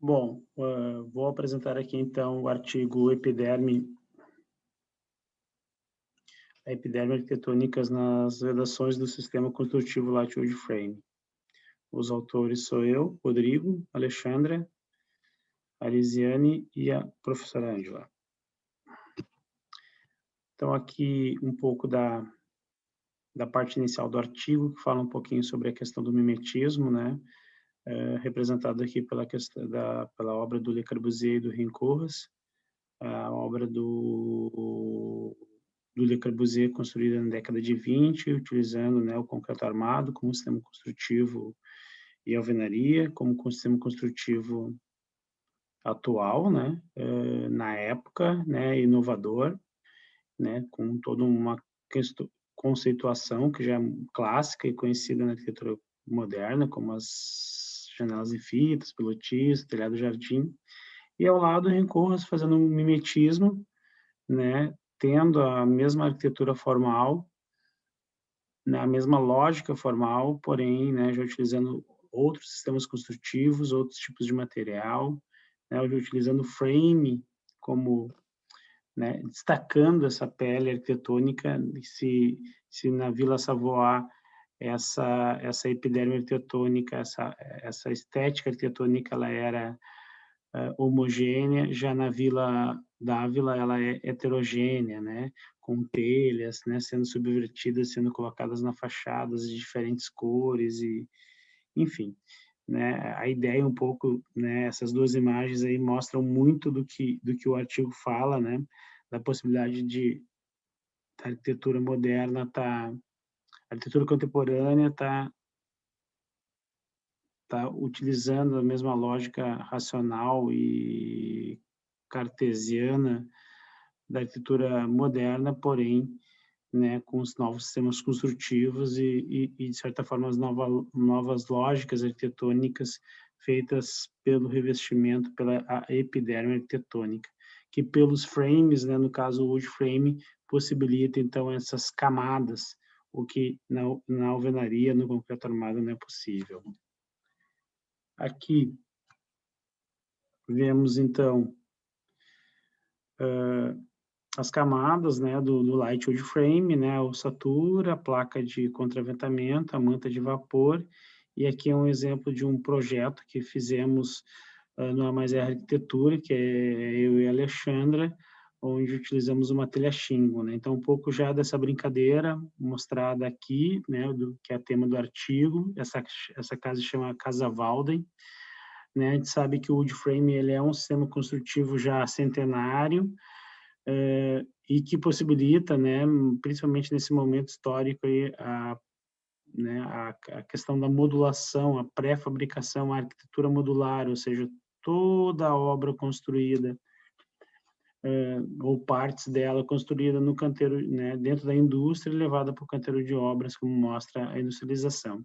Bom, vou apresentar aqui então o artigo Epiderme Arquitetônicas nas vedações do sistema construtivo Latitude Frame. Os autores sou eu, Rodrigo, Alexandra, Arisiane e a professora Ângela. Então aqui um pouco da parte inicial do artigo, que fala um pouquinho sobre a questão do mimetismo, né? Representado aqui pela obra do Le Corbusier e do Rincourt, a obra do Le Corbusier, construída na década de 20, utilizando, né, o concreto armado como sistema construtivo e alvenaria como sistema construtivo atual, né, na época, né, inovador, né, com toda uma conceituação que já é clássica e conhecida na arquitetura moderna, como as janelas em fitas, pilotis, telhado jardim, e ao lado Rincourt fazendo um mimetismo, né, tendo a mesma arquitetura formal, né, a mesma lógica formal, porém, né, já utilizando outros sistemas construtivos, outros tipos de material, né, já utilizando frame como, né, destacando essa pele arquitetônica, se na Vila Savoie essa epiderme arquitetônica, essa estética arquitetônica, ela era homogênea, já na Vila Dávila ela é heterogênea, né, com telhas, né, sendo subvertidas, sendo colocadas na fachadas de diferentes cores e, enfim, né, a ideia um pouco, né, essas duas imagens aí mostram muito do que o artigo fala, né, da possibilidade de a arquitetura moderna a arquitetura contemporânea tá utilizando a mesma lógica racional e cartesiana da arquitetura moderna, porém, né, com os novos sistemas construtivos de certa forma, as novas lógicas arquitetônicas feitas pelo revestimento, pela a epiderme arquitetônica, que pelos frames, né, no caso o wood frame, possibilita, então, essas camadas, o que na alvenaria, no concreto armado, não é possível. Aqui vemos, então, as camadas, né, do light wood frame, né, a ossatura, a placa de contraventamento, a manta de vapor, e aqui é um exemplo de um projeto que fizemos no A Mais R Arquitetura, que é eu e a Alexandra, onde utilizamos uma telha shingle, né, então um pouco já dessa brincadeira mostrada aqui, né, que é o tema do artigo, essa casa se chama Casa Walden, né, a gente sabe que o wood frame ele é um sistema construtivo já centenário, e que possibilita, né, principalmente nesse momento histórico, aí, né, a questão da modulação, a pré-fabricação, a arquitetura modular, ou seja, toda a obra construída, ou partes dela construída no canteiro, né, dentro da indústria, levada para o canteiro de obras, como mostra a industrialização.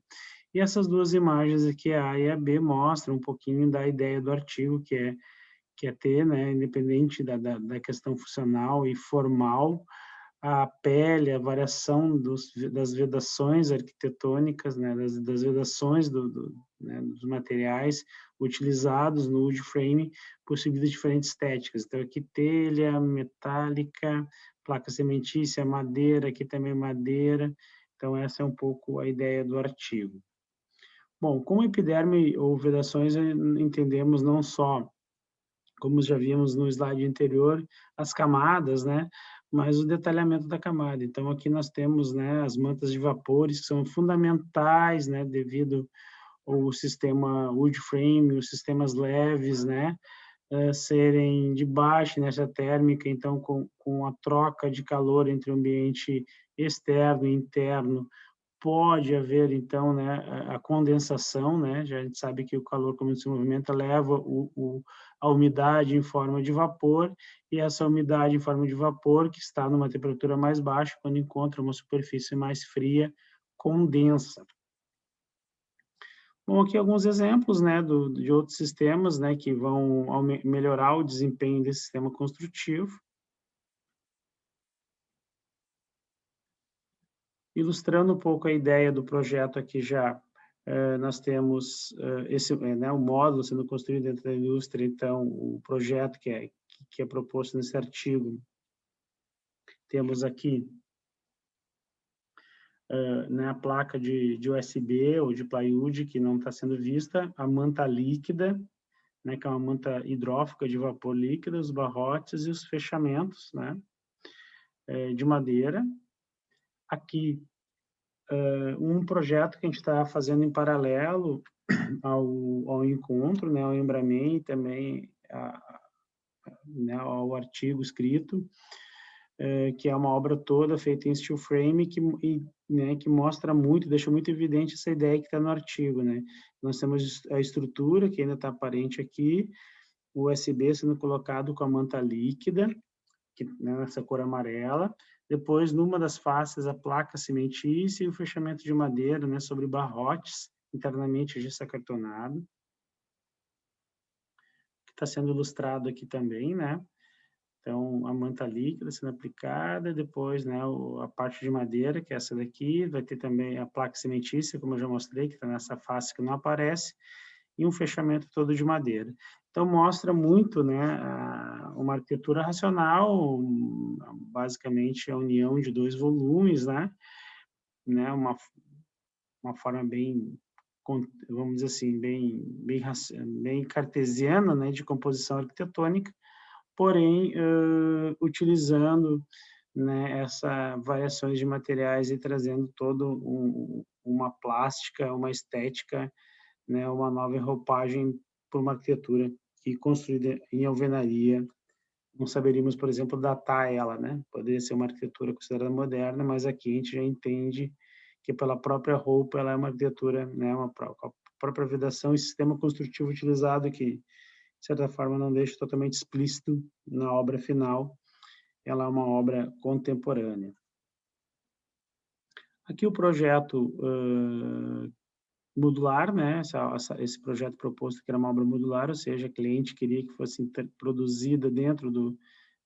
E essas duas imagens aqui, a A e a B, mostram um pouquinho da ideia do artigo, que é ter, né, independente da questão funcional e formal, a pele, a variação das vedações arquitetônicas, né, das vedações né, dos materiais utilizados no wood frame, possibilita diferentes estéticas. Então, aqui telha, metálica, placa cementícia, madeira, aqui também madeira. Então, essa é um pouco a ideia do artigo. Bom, com epiderme ou vedações, entendemos não só, como já vimos no slide anterior, as camadas, né, mas o detalhamento da camada. Então, aqui nós temos, né, as mantas de vapores, que são fundamentais, né, devido ao sistema wood frame, os sistemas leves, né, serem de baixa inércia térmica, então, com a troca de calor entre o ambiente externo e interno, pode haver, então, né, a condensação, né, já a gente sabe que o calor, como se movimenta, leva a umidade em forma de vapor, e essa umidade em forma de vapor, que está numa temperatura mais baixa, quando encontra uma superfície mais fria, condensa. Bom, aqui alguns exemplos, né, de outros sistemas, né, que vão melhorar o desempenho desse sistema construtivo. Ilustrando um pouco a ideia do projeto aqui já nós temos o módulo sendo construído dentro da indústria, então, o projeto que é proposto nesse artigo, temos aqui a placa de USB ou de plywood, que não está sendo vista, a manta líquida, né, que é uma manta hidrófuga de vapor líquido, os barrotes e os fechamentos, né, de madeira. Aqui, um projeto que a gente está fazendo em paralelo ao encontro, né, ao Embramen, e também ao artigo escrito, que é uma obra toda feita em steel frame, que mostra muito, deixa muito evidente essa ideia que está no artigo, né? Nós temos a estrutura, que ainda está aparente aqui, o USB sendo colocado com a manta líquida, nessa cor amarela, depois, numa das faces, a placa cimentícia e o fechamento de madeira, né, sobre barrotes, internamente gesso acartonado, que está sendo ilustrado aqui também, né? Então, a manta líquida sendo aplicada, depois, né, a parte de madeira, que é essa daqui, vai ter também a placa cimentícia, como eu já mostrei, que está nessa face que não aparece, e um fechamento todo de madeira. Então, mostra muito, né, uma arquitetura racional, basicamente a união de dois volumes, né, uma forma bem, vamos dizer assim, bem cartesiana, né, de composição arquitetônica, porém, utilizando, né, essas variações de materiais e trazendo uma plástica, uma estética, né, uma nova roupagem para uma arquitetura que construída em alvenaria, não saberíamos, por exemplo, datar ela, né? Poderia ser uma arquitetura considerada moderna, mas aqui a gente já entende que pela própria roupa ela é uma arquitetura, né, a própria vedação e sistema construtivo utilizado que, de certa forma, não deixa totalmente explícito na obra final, ela é uma obra contemporânea. Aqui o projeto modular, né? Esse projeto proposto que era uma obra modular, ou seja, a cliente queria que fosse produzida dentro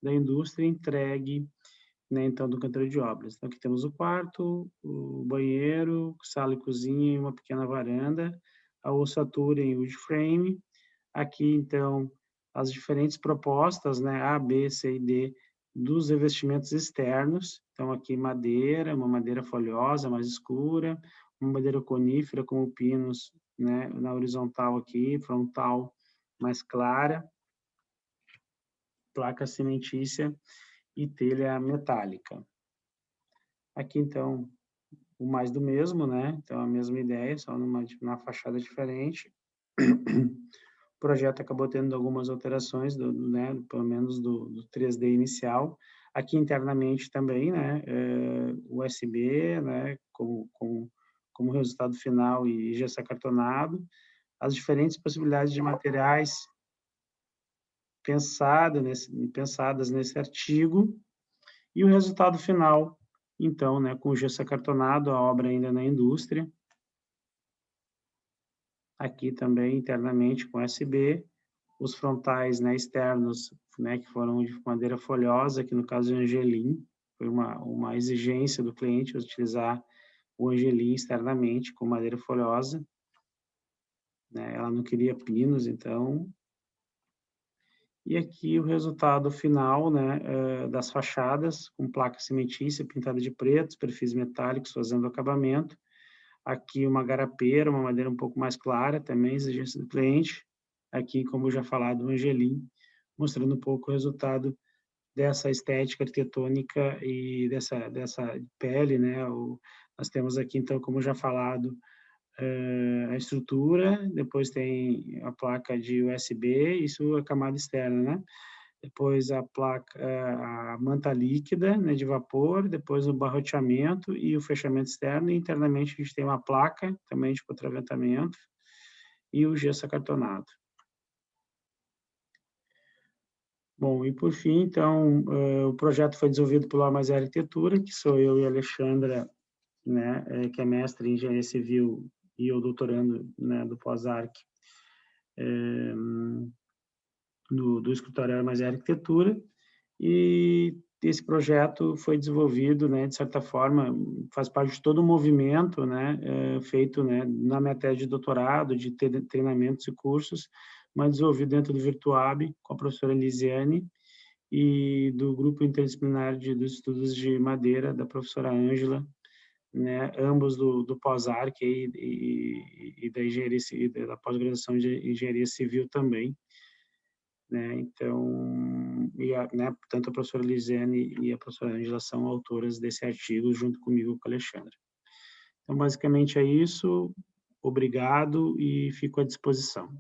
da indústria e entregue, né, então, do canteiro de obras. Então, aqui temos o quarto, o banheiro, sala e cozinha e uma pequena varanda, a ossatura em wood frame. Aqui, então, as diferentes propostas, né, A, B, C e D, dos revestimentos externos. Então, aqui madeira, uma madeira folhosa, mais escura, uma madeira conífera, como pinos, né, na horizontal aqui, frontal mais clara, placa cimentícia e telha metálica. Aqui, então, o mais do mesmo, né? Então, a mesma ideia, só numa fachada diferente. O projeto acabou tendo algumas alterações, né, pelo menos do 3D inicial. Aqui internamente também, né, USB, né, como resultado final e gesso acartonado, as diferentes possibilidades de materiais pensadas nesse artigo, e o resultado final, então, né, com o gesso acartonado, a obra ainda na indústria, aqui também internamente com USB, os frontais, né, externos, né, que foram de madeira folhosa, que no caso é angelim, foi uma exigência do cliente utilizar o angelim externamente com madeira folhosa, né, ela não queria pinos, então. E aqui o resultado final, né, das fachadas, com placa cimentícia pintada de preto, perfis metálicos fazendo acabamento. Aqui uma garapeira, uma madeira um pouco mais clara, também exigência do cliente. Aqui, como já falado, o angelim, mostrando um pouco o resultado dessa estética arquitetônica e dessa pele, né? Nós temos aqui, então, como já falado, a estrutura, depois tem a placa de USB, isso é a camada externa, né? Depois a placa, a manta líquida, né, de vapor, depois o barroteamento e o fechamento externo, e internamente a gente tem uma placa também de contraventamento e o gesso acartonado. Bom, e por fim, então, o projeto foi desenvolvido pelo Armazém Arquitetura, que sou eu e a Alexandra, né, que é mestre em engenharia civil e eu doutorando, né, do pós-arc, do escritório Armazém Arquitetura, e esse projeto foi desenvolvido, né, de certa forma, faz parte de todo o movimento, né, feito, né, na minha tese de doutorado, de treinamentos e cursos, mas desenvolvido dentro do Virtuab, com a professora Elisiane, e do grupo interdisciplinar dos estudos de madeira, da professora Ângela, né, ambos do pós-arc e da engenharia, da pós-graduação de engenharia civil também, né, então, né, tanto a professora Lisiane e a professora Ângela são autoras desse artigo, junto comigo com a Alexandra. Então, basicamente é isso, obrigado e fico à disposição.